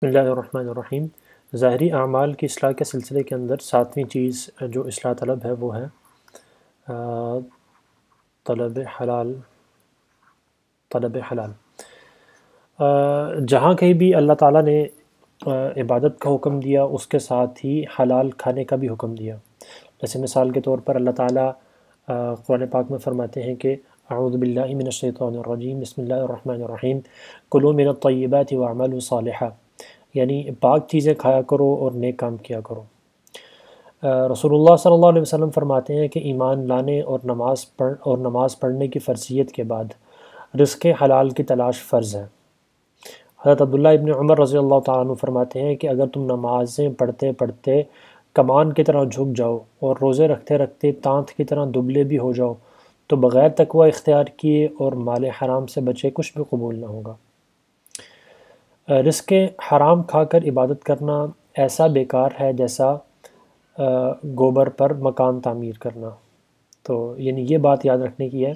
بسم اللہ الرحمن الرحیم۔ ظاہری اعمال کی اصلاح کے سلسلے کے اندر ساتویں چیز جو اصلاح طلب ہے وہ ہے طلب حلال۔ جہاں کہیں بھی اللہ تعالیٰ نے عبادت کا حکم دیا اس کے ساتھ ہی حلال کھانے کا بھی حکم دیا۔ جیسے مثال کے طور پر اللہ تعالیٰ قرآن پاک میں فرماتے ہیں کہ اعوذ باللہ من الشیطان الرجیم بسم اللہ الرحمن الرحیم کلوا من الطیبات واعملوا صالحا، یعنی پاک چیزیں کھایا کرو اور نیک کام کیا کرو۔ رسول اللہ صلی اللہ علیہ وسلم فرماتے ہیں کہ ایمان لانے اور نماز پڑھنے کی فرضیت کے بعد رزق حلال کی تلاش فرض ہے۔ حضرت عبداللہ ابن عمر رضی اللہ تعالیٰ عنہ فرماتے ہیں کہ اگر تم نمازیں پڑھتے پڑھتے کمان کی طرح جھک جاؤ اور روزے رکھتے رکھتے تانت کی طرح دبلے بھی ہو جاؤ تو بغیر تقوی اختیار کیے اور مال حرام سے بچے کچھ بھی قبول نہ ہوگا۔ رزق حرام کھا کر عبادت کرنا ایسا بیکار ہے جیسا گوبر پر مکان تعمیر کرنا۔ تو یعنی یہ بات یاد رکھنے کی ہے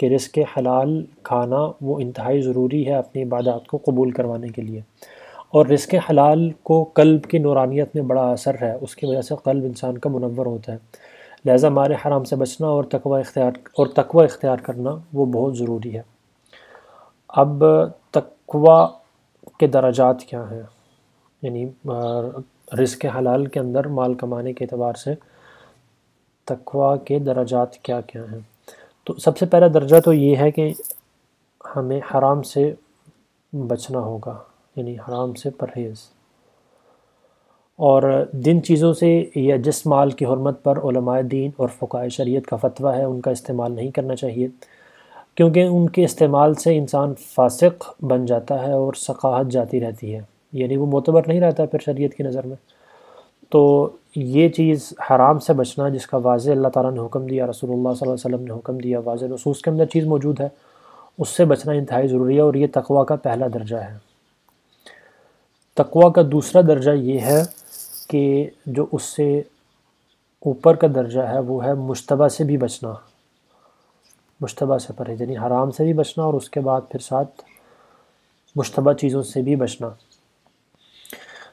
کہ رزق حلال کھانا وہ انتہائی ضروری ہے اپنی عبادات کو قبول کروانے کے لیے، اور رزق حلال کو قلب کی نورانیت میں بڑا اثر ہے، اس کی وجہ سے قلب انسان کا منور ہوتا ہے، لہٰذا مال حرام سے بچنا اور تقوی اختیار کرنا وہ بہت ضروری ہے۔ اب تقوی کے درجات کیا ہیں، یعنی رزق حلال کے اندر مال کمانے کے اعتبار سے تقوی کے درجات کیا کیا ہیں؟ تو سب سے پہلا درجہ تو یہ ہے کہ ہمیں حرام سے بچنا ہوگا، یعنی حرام سے پرہیز، اور جن چیزوں سے یا جس مال کی حرمت پر علماء دین اور فقہاء شریعت کا فتویٰ ہے ان کا استعمال نہیں کرنا چاہیے، کیونکہ ان کے استعمال سے انسان فاسق بن جاتا ہے اور ثقافت جاتی رہتی ہے، یعنی وہ معتبر نہیں رہتا پھر شریعت کی نظر میں۔ تو یہ چیز حرام سے بچنا جس کا واضح اللہ تعالیٰ نے حکم دیا، رسول اللہ صلی اللہ علیہ وسلم نے حکم دیا، واضح نصوص کے اندر چیز موجود ہے، اس سے بچنا انتہائی ضروری ہے، اور یہ تقوی کا پہلا درجہ ہے۔ تقوی کا دوسرا درجہ یہ ہے کہ جو اس سے اوپر کا درجہ ہے وہ ہے مشتبہ سے بھی بچنا، مشتبہ سے پرہیز، یعنی حرام سے بھی بچنا اور اس کے بعد پھر ساتھ مشتبہ چیزوں سے بھی بچنا۔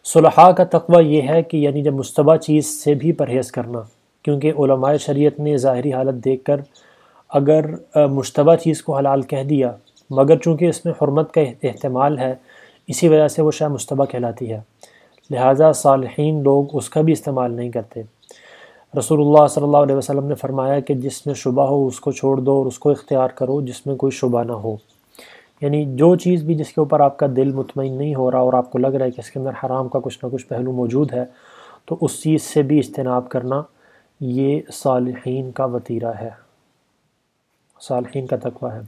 صلحاء کا تقوی یہ ہے کہ یعنی جب مشتبہ چیز سے بھی پرہیز کرنا، کیونکہ علماء شریعت نے ظاہری حالت دیکھ کر اگر مشتبہ چیز کو حلال کہہ دیا مگر چونکہ اس میں حرمت کا احتمال ہے اسی وجہ سے وہ شاید مشتبہ کہلاتی ہے، لہٰذا صالحین لوگ اس کا بھی استعمال نہیں کرتے۔ رسول اللہ صلی اللہ علیہ وسلم نے فرمایا کہ جس میں شبہ ہو اس کو چھوڑ دو اور اس کو اختیار کرو جس میں کوئی شبہ نہ ہو، یعنی جو چیز بھی جس کے اوپر آپ کا دل مطمئن نہیں ہو رہا اور آپ کو لگ رہا ہے کہ اس کے اندر حرام کا کچھ نہ کچھ پہلو موجود ہے تو اس چیز سے بھی اجتناب کرنا یہ صالحین کا وتیرہ ہے، صالحین کا تقوی ہے۔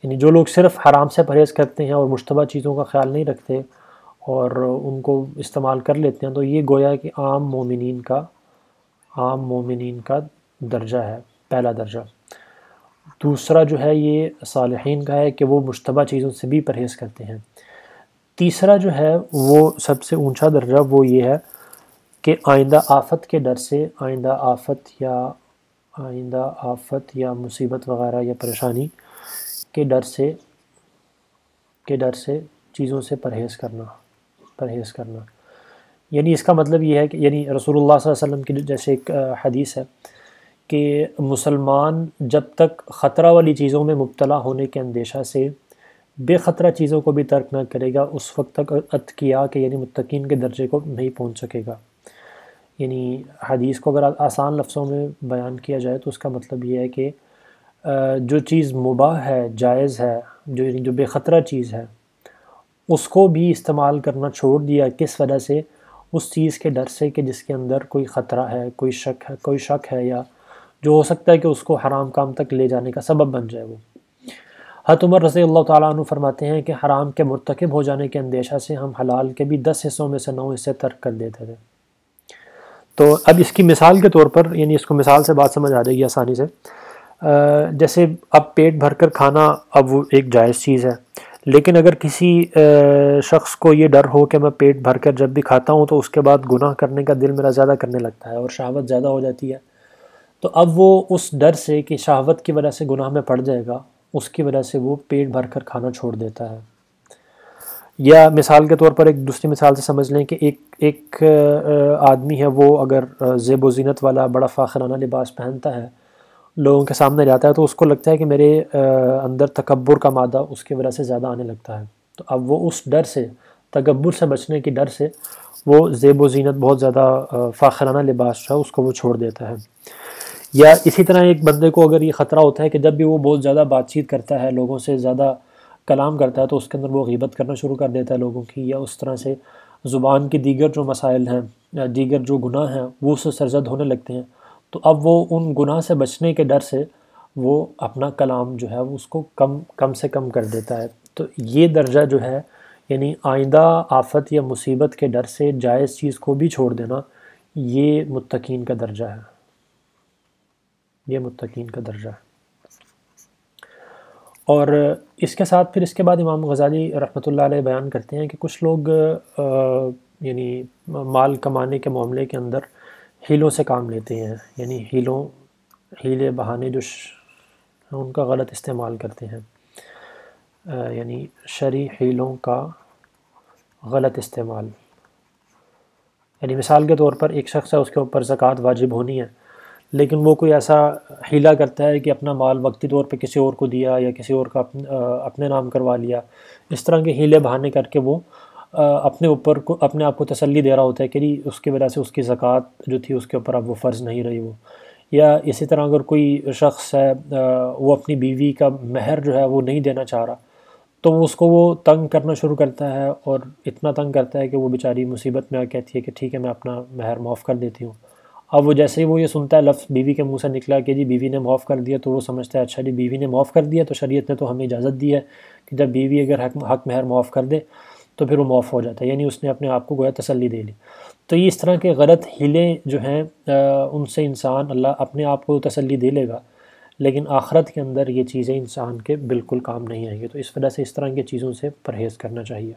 یعنی جو لوگ صرف حرام سے پرہیز کرتے ہیں اور مشتبہ چیزوں کا خیال نہیں رکھتے اور ان کو استعمال کر لیتے ہیں تو یہ گویا کہ عام مومنین کا درجہ ہے، پہلا درجہ۔ دوسرا جو ہے یہ صالحین کا ہے کہ وہ مشتبہ چیزوں سے بھی پرہیز کرتے ہیں۔ تیسرا جو ہے وہ سب سے اونچا درجہ وہ یہ ہے کہ آئندہ آفت کے ڈر سے، آئندہ آفت یا مصیبت وغیرہ یا پریشانی کے ڈر سے چیزوں سے پرہیز کرنا، یعنی اس کا مطلب یہ ہے کہ یعنی رسول اللہ صلی اللہ علیہ وسلم کی جیسے ایک حدیث ہے کہ مسلمان جب تک خطرہ والی چیزوں میں مبتلا ہونے کے اندیشہ سے بے خطرہ چیزوں کو بھی ترک نہ کرے گا اس وقت تک اتقیاء کے یعنی متقین کے درجے کو نہیں پہنچ سکے گا۔ یعنی حدیث کو اگر آسان لفظوں میں بیان کیا جائے تو اس کا مطلب یہ ہے کہ جو چیز مباح ہے، جائز ہے، جو بے خطرہ چیز ہے اس کو بھی استعمال کرنا چھوڑ دیا، کس وجہ سے؟ اس چیز کے ڈر سے کہ جس کے اندر کوئی خطرہ ہے، کوئی شک ہے یا جو ہو سکتا ہے کہ اس کو حرام کام تک لے جانے کا سبب بن جائے وہ۔ حضرت عمر رضی اللہ تعالیٰ عنہ فرماتے ہیں کہ حرام کے مرتکب ہو جانے کے اندیشہ سے ہم حلال کے بھی 10 حصوں میں سے 9 حصے ترک کر دیتے تھے۔ تو اب اس کی مثال کے طور پر، یعنی اس کو مثال سے بات سمجھ آ جائے گی آسانی سے، جیسے اب پیٹ بھر کر کھانا اب وہ ایک جائز چیز ہے، لیکن اگر کسی شخص کو یہ ڈر ہو کہ میں پیٹ بھر کر جب بھی کھاتا ہوں تو اس کے بعد گناہ کرنے کا دل میرا زیادہ کرنے لگتا ہے اور شہوت زیادہ ہو جاتی ہے، تو اب وہ اس ڈر سے کہ شہوت کی وجہ سے گناہ میں پڑ جائے گا اس کی وجہ سے وہ پیٹ بھر کر کھانا چھوڑ دیتا ہے۔ یا مثال کے طور پر ایک دوسری مثال سے سمجھ لیں کہ ایک آدمی ہے، وہ اگر زیب و زینت والا بڑا فاخرانہ لباس پہنتا ہے، لوگوں کے سامنے جاتا ہے، تو اس کو لگتا ہے کہ میرے اندر تکبر کا مادہ اس کی وجہ سے زیادہ آنے لگتا ہے، تو اب وہ اس ڈر سے، تکبر سے بچنے کی ڈر سے، وہ زیب و زینت بہت زیادہ فاخرانہ لباس جو ہے اس کو وہ چھوڑ دیتا ہے۔ یا اسی طرح ایک بندے کو اگر یہ خطرہ ہوتا ہے کہ جب بھی وہ بہت زیادہ بات چیت کرتا ہے، لوگوں سے زیادہ کلام کرتا ہے، تو اس کے اندر وہ غیبت کرنا شروع کر دیتا ہے لوگوں کی، یا اس طرح سے زبان کی دیگر جو مسائل ہیں یا دیگر جو گناہ ہیں وہ اس سے سرزد ہونے لگتے ہیں، تو اب وہ ان گناہ سے بچنے کے ڈر سے وہ اپنا کلام جو ہے وہ اس کو کم سے کم کر دیتا ہے۔ تو یہ درجہ جو ہے، یعنی آئندہ آفت یا مصیبت کے ڈر سے جائز چیز کو بھی چھوڑ دینا، یہ متقین کا درجہ ہے، یہ متقین کا درجہ ہے۔ اور اس کے ساتھ پھر اس کے بعد امام غزالی رحمۃ اللہ علیہ بیان کرتے ہیں کہ کچھ لوگ یعنی مال کمانے کے معاملے کے اندر ہیلوں سے کام لیتے ہیں، یعنی ہیلے بہانے جو ان کا غلط استعمال کرتے ہیں، یعنی شرعی ہیلوں کا غلط استعمال۔ یعنی مثال کے طور پر ایک شخص ہے، اس کے اوپر زکوٰۃ واجب ہونی ہے، لیکن وہ کوئی ایسا حیلہ کرتا ہے کہ اپنا مال وقتی طور پہ کسی اور کو دیا یا کسی اور کا اپنے نام کروا لیا، اس طرح کے ہیلے بہانے کر کے وہ اپنے آپ کو تسلی دے رہا ہوتا ہے کہ اس کی وجہ سے اس کی زکوٰۃ جو تھی اس کے اوپر اب وہ فرض نہیں رہی وہ۔ یا اسی طرح اگر کوئی شخص ہے وہ اپنی بیوی کا مہر جو ہے وہ نہیں دینا چاہ رہا، تو اس کو وہ تنگ کرنا شروع کرتا ہے، اور اتنا تنگ کرتا ہے کہ وہ بیچاری مصیبت میں کہتی ہے کہ ٹھیک ہے میں اپنا مہر معاف کر دیتی ہوں۔ اب وہ جیسے ہی وہ یہ سنتا ہے لفظ بیوی کے منہ سے نکلا کہ جی بیوی نے معاف کر دیا، تو وہ سمجھتا ہے اچھا جی بیوی نے معاف کر دیا، تو شریعت نے تو ہمیں اجازت دی ہے کہ جب بیوی اگر حق مہر معاف کر دے تو پھر وہ معاف ہو جاتا ہے، یعنی اس نے اپنے آپ کو گویا تسلی دے لی۔ تو یہ اس طرح کے غلط ہیلیں جو ہیں ان سے انسان اللہ اپنے آپ کو تسلی دے لے گا، لیکن آخرت کے اندر یہ چیزیں انسان کے بالکل کام نہیں آئیں گی۔ تو اس وجہ سے اس طرح کی چیزوں سے پرہیز کرنا چاہیے۔